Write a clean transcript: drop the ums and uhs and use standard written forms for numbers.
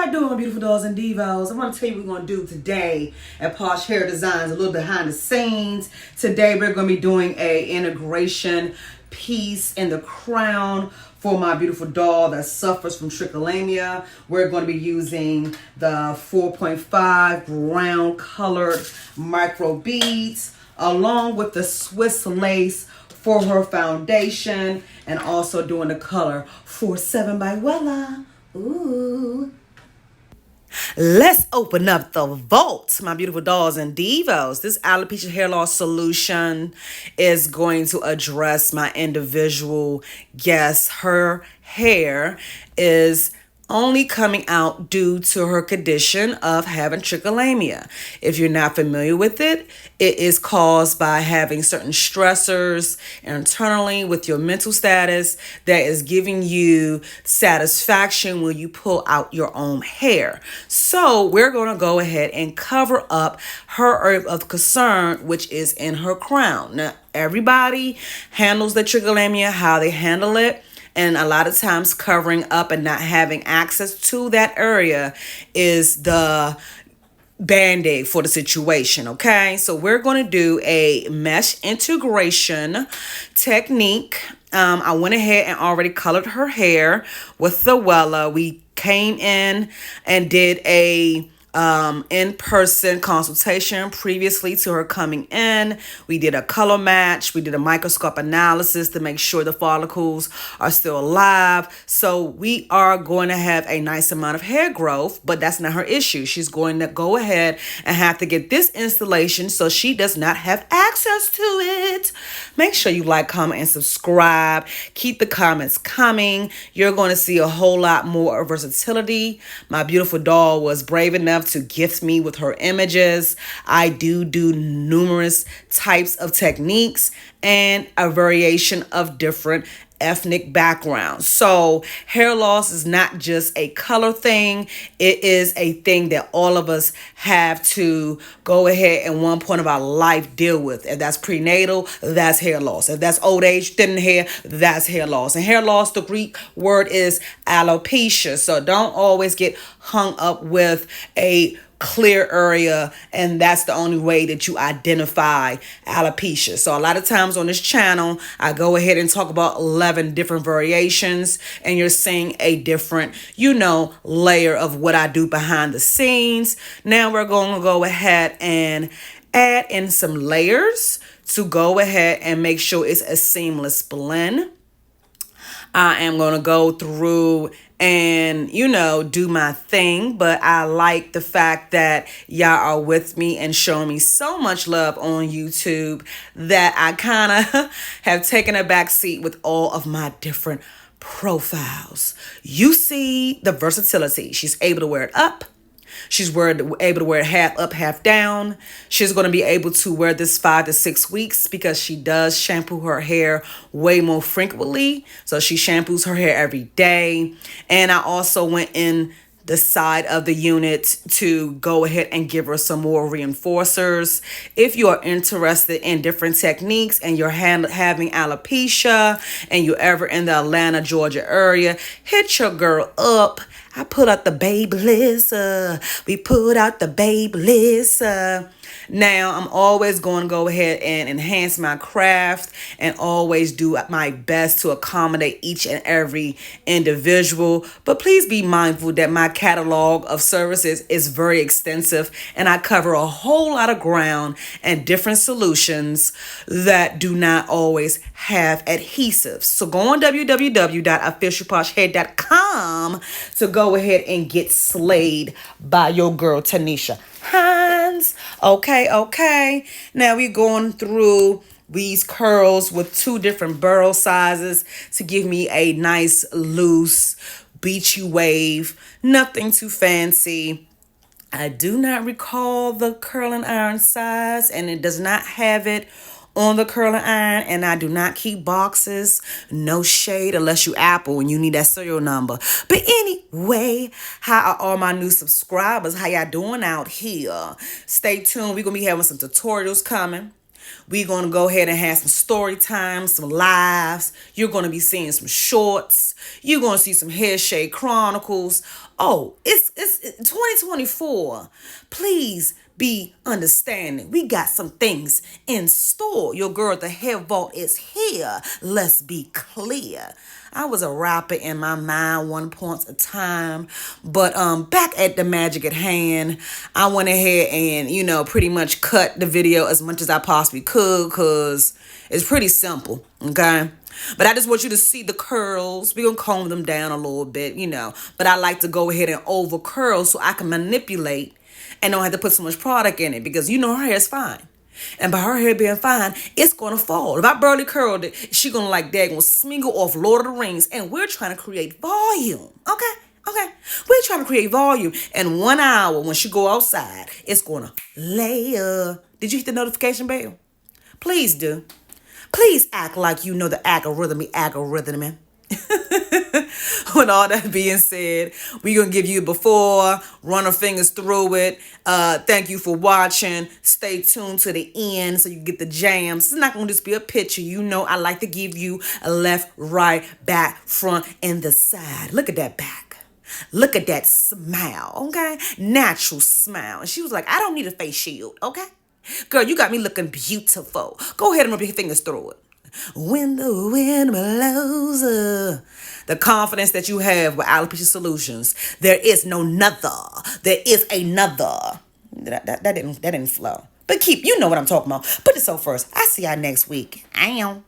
y'all doing, my beautiful dolls and divos? I want to tell you what we're going to do today at Posh Hair Designs, a little behind the scenes. Today we're going to be doing a integration piece in the crown for my beautiful doll that suffers from trichotillomania. We're going to be using the 4.5 brown colored micro beads along with the Swiss lace for her foundation, and also doing the color 47 by Wella. Ooh. Let's open up the vault, my beautiful dolls and divos. This alopecia hair loss solution is going to address my individual guest. Her hair is only coming out due to her condition of having trichotillomania. If you're not familiar with it, it is caused by having certain stressors internally with your mental status that is giving you satisfaction when you pull out your own hair. So we're going to go ahead and cover up her area of concern, which is in her crown. Now, everybody handles the trichotillomania how they handle it. And a lot of times covering up and not having access to that area is the Band-Aid for the situation, okay? So we're going to do a mesh integration technique. I went ahead and already colored her hair with the Wella. We came in and did a in-person consultation previously to her coming in. We did a color match. We did a microscope analysis to make sure the follicles are still alive. So we are going to have a nice amount of hair growth, but that's not her issue. She's going to go ahead and have to get this installation so she does not have access to it. Make sure you like, comment, and subscribe. Keep the comments coming. You're going to see a whole lot more versatility. My beautiful doll was brave enough to gift me with her images. I do numerous types of techniques and a variation of different ethnic backgrounds. So hair loss is not just a color thing. It is a thing that all of us have to go ahead and one point of our life deal with. If that's prenatal, that's hair loss. If that's old age, thinning hair, that's hair loss. And hair loss, the Greek word is alopecia. So don't always get hung up with a clear area, and that's the only way that you identify alopecia. So a lot of times on this channel, I go ahead and talk about 11 different variations, and you're seeing a different, layer of what I do behind the scenes. Now we're going to go ahead and add in some layers to go ahead and make sure it's a seamless blend. I am going to go through and, do my thing. But I like the fact that y'all are with me and showing me so much love on YouTube that I kind of have taken a back seat with all of my different profiles. You see the versatility. She's able to wear it up. She's able to wear it half up, half down. She's going to be able to wear this 5 to 6 weeks because she does shampoo her hair way more frequently. So she shampoos her hair every day. And I also went in the side of the unit to go ahead and give her some more reinforcers. If you are interested in different techniques and you're having alopecia and you're ever in the Atlanta, Georgia area, hit your girl up. I put out the Babyliss. We put out the Babyliss. Now, I'm always going to go ahead and enhance my craft and always do my best to accommodate each and every individual. But please be mindful that my catalog of services is very extensive and I cover a whole lot of ground and different solutions that do not always have adhesives. So go on www.officialposhhair.com to go ahead and get slayed by your girl Taneasha Hines. Okay. Now we're going through these curls with 2 different burl sizes to give me a nice loose beachy wave. Nothing too fancy. I do not recall the curling iron size, and it does not have it on the curling iron, and I do not keep boxes. No shade unless you Apple and you need that serial number. But anyway, how are all my new subscribers? How y'all doing out here? Stay tuned. We're going to be having some tutorials coming. We're going to go ahead and have some story time, some lives. You're going to be seeing some shorts. You're going to see some hair shade chronicles. Oh, it's 2024. Please be understanding. We got some things in store. Your girl, the hair vault is here. Let's be clear. I was a rapper in my mind one point of time, but back at the magic at hand, I went ahead and pretty much cut the video as much as I possibly could because it's pretty simple. Okay. But I just want you to see the curls. We're going to comb them down a little bit, But I like to go ahead and over curl so I can manipulate and don't have to put so much product in it because her hair is fine. And by her hair being fine, it's going to fall. If I barely curled it, she going to like that, going to smingle off Lord of the Rings. And we're trying to create volume. Okay? Okay? We're trying to create volume. And 1 hour when she go outside, it's going to layer. Did you hit the notification bell? Please do. Please act like you know the algorithm. With all that being said, we're going to give you before, run our fingers through it. Thank you for watching. Stay tuned to the end so you get the jams. It's not going to just be a picture. I like to give you a left, right, back, front, and the side. Look at that back. Look at that smile, okay? Natural smile. And she was like, I don't need a face shield, okay? Girl, you got me looking beautiful. Go ahead and rub your fingers through it. When the wind blows, the confidence that you have with Alopecia Solutions, there is no nother. There is another. That didn't flow. But you know what I'm talking about. Put this on first. I see y'all next week. I am.